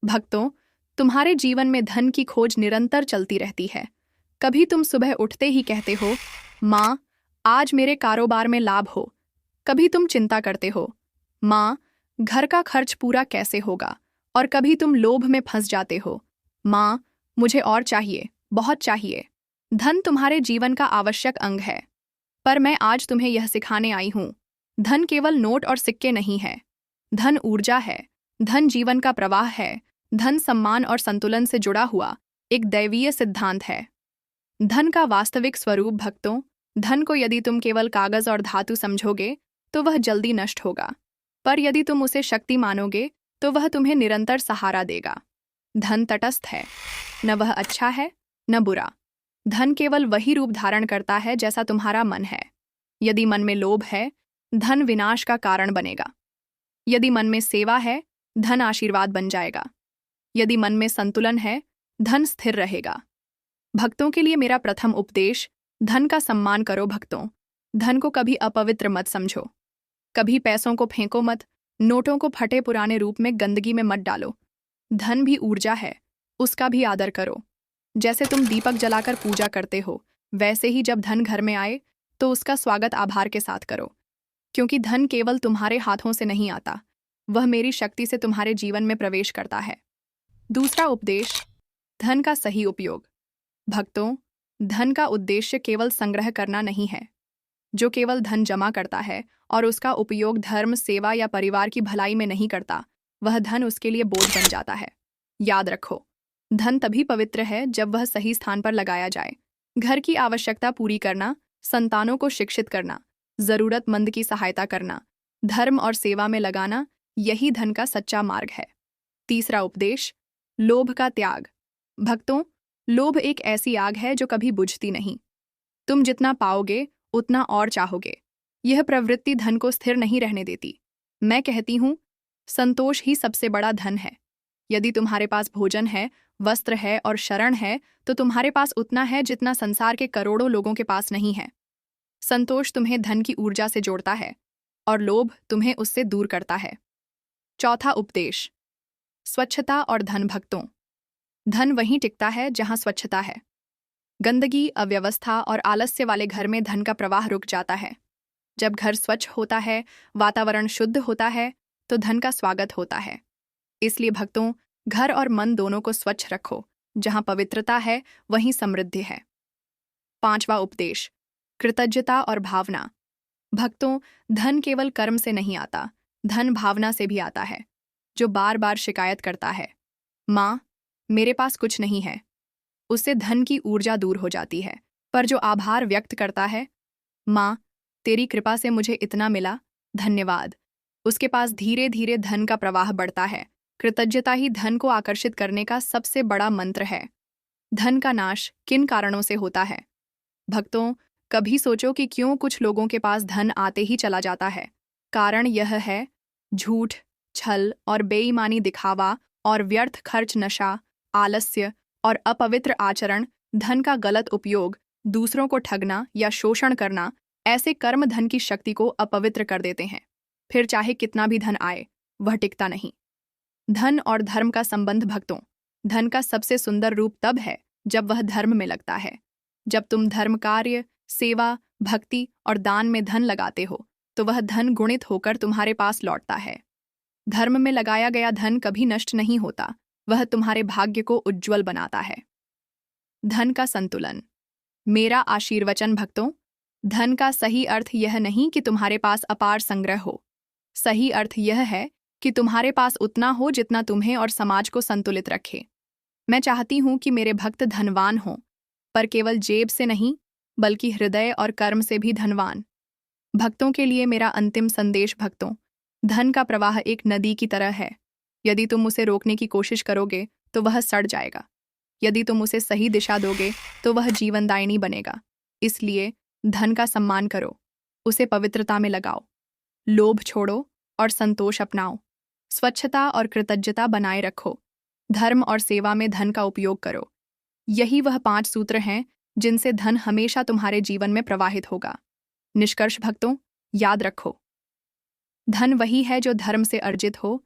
भक्तों, तुम्हारे जीवन में धन की खोज निरंतर चलती रहती है। कभी तुम सुबह उठते ही कहते हो, माँ, आज मेरे कारोबार में लाभ हो। कभी तुम चिंता करते हो, माँ, घर का खर्च पूरा कैसे होगा। और कभी तुम लोभ में फंस जाते हो, माँ, मुझे और चाहिए, बहुत चाहिए। धन तुम्हारे जीवन का आवश्यक अंग है, पर मैं आज तुम्हें यह सिखाने आई हूँ, धन केवल नोट और सिक्के नहीं है। धन ऊर्जा है, धन जीवन का प्रवाह है, धन सम्मान और संतुलन से जुड़ा हुआ एक दैवीय सिद्धांत है। धन का वास्तविक स्वरूप भक्तों, धन को यदि तुम केवल कागज और धातु समझोगे तो वह जल्दी नष्ट होगा, पर यदि तुम उसे शक्ति मानोगे तो वह तुम्हें निरंतर सहारा देगा। धन तटस्थ है, न वह अच्छा है न बुरा। धन केवल वही रूप धारण करता है जैसा तुम्हारा मन है। यदि मन में लोभ है, धन विनाश का कारण बनेगा। यदि मन में सेवा है, धन आशीर्वाद बन जाएगा। यदि मन में संतुलन है, धन स्थिर रहेगा। भक्तों के लिए मेरा प्रथम उपदेश, धन का सम्मान करो भक्तों। धन को कभी अपवित्र मत समझो। कभी पैसों को फेंको मत, नोटों को फटे पुराने रूप में गंदगी में मत डालो। धन भी ऊर्जा है, उसका भी आदर करो। जैसे तुम दीपक जलाकर पूजा करते हो, वैसे ही जब धन घर में आए तो उसका स्वागत आभार के साथ करो, क्योंकि धन केवल तुम्हारे हाथों से नहीं आता, वह मेरी शक्ति से तुम्हारे जीवन में प्रवेश करता है। दूसरा उपदेश, धन का सही उपयोग। भक्तों, धन का उद्देश्य केवल संग्रह करना नहीं है। जो केवल धन जमा करता है और उसका उपयोग धर्म, सेवा या परिवार की भलाई में नहीं करता, वह धन उसके लिए बोझ बन जाता है। याद रखो, धन तभी पवित्र है जब वह सही स्थान पर लगाया जाए। घर की आवश्यकता पूरी करना, संतानों को शिक्षित करना, जरूरतमंद की सहायता करना, धर्म और सेवा में लगाना, यही धन का सच्चा मार्ग है। तीसरा उपदेश, लोभ का त्याग। भक्तों, लोभ एक ऐसी आग है जो कभी बुझती नहीं। तुम जितना पाओगे उतना और चाहोगे। यह प्रवृत्ति धन को स्थिर नहीं रहने देती। मैं कहती हूँ, संतोष ही सबसे बड़ा धन है। यदि तुम्हारे पास भोजन है, वस्त्र है और शरण है, तो तुम्हारे पास उतना है जितना संसार के करोड़ों लोगों के पास नहीं है। संतोष तुम्हें धन की ऊर्जा से जोड़ता है और लोभ तुम्हें उससे दूर करता है। चौथा उपदेश, स्वच्छता और धन। भक्तों, धन वहीं टिकता है जहां स्वच्छता है। गंदगी, अव्यवस्था और आलस्य वाले घर में धन का प्रवाह रुक जाता है। जब घर स्वच्छ होता है, वातावरण शुद्ध होता है, तो धन का स्वागत होता है। इसलिए भक्तों, घर और मन दोनों को स्वच्छ रखो। जहां पवित्रता है वहीं समृद्धि है। पांचवा उपदेश, कृतज्ञता और भावना। भक्तों, धन केवल कर्म से नहीं आता, धन भावना से भी आता है। जो बार बार शिकायत करता है, माँ, मेरे पास कुछ नहीं है, उससे धन की ऊर्जा दूर हो जाती है। पर जो आभार व्यक्त करता है, माँ, तेरी कृपा से मुझे इतना मिला, धन्यवाद, उसके पास धीरे धीरे धन का प्रवाह बढ़ता है। कृतज्ञता ही धन को आकर्षित करने का सबसे बड़ा मंत्र है। धन का नाश किन कारणों से होता है? भक्तों, कभी सोचो कि क्यों कुछ लोगों के पास धन आते ही चला जाता है। कारण यह है, झूठ, छल और बेईमानी, दिखावा और व्यर्थ खर्च, नशा, आलस्य और अपवित्र आचरण, धन का गलत उपयोग, दूसरों को ठगना या शोषण करना, ऐसे कर्म धन की शक्ति को अपवित्र कर देते हैं। फिर चाहे कितना भी धन आए, वह टिकता नहीं। धन और धर्म का संबंध। भक्तों, धन का सबसे सुंदर रूप तब है जब वह धर्म में लगता है। जब तुम धर्म कार्य, सेवा, भक्ति और दान में धन लगाते हो, तो वह धन गुणित होकर तुम्हारे पास लौटता है। धर्म में लगाया गया धन कभी नष्ट नहीं होता, वह तुम्हारे भाग्य को उज्ज्वल बनाता है। धन का संतुलन। मेरा आशीर्वचन भक्तों, धन का सही अर्थ यह नहीं कि तुम्हारे पास अपार संग्रह हो। सही अर्थ यह है कि तुम्हारे पास उतना हो जितना तुम्हें और समाज को संतुलित रखे। मैं चाहती हूं कि मेरे भक्त धनवान हों, पर केवल जेब से नहीं, बल्कि हृदय और कर्म से भी धनवान। भक्तों के लिए मेरा अंतिम संदेश। भक्तों, धन का प्रवाह एक नदी की तरह है। यदि तुम उसे रोकने की कोशिश करोगे तो वह सड़ जाएगा। यदि तुम उसे सही दिशा दोगे तो वह जीवनदायिनी बनेगा। इसलिए धन का सम्मान करो, उसे पवित्रता में लगाओ, लोभ छोड़ो और संतोष अपनाओ। स्वच्छता और कृतज्ञता बनाए रखो, धर्म और सेवा में धन का उपयोग करो। यही वह 5 सूत्र हैं जिनसे धन हमेशा तुम्हारे जीवन में प्रवाहित होगा। निष्कर्ष भक्तों, याद रखो, धन वही है जो धर्म से अर्जित हो,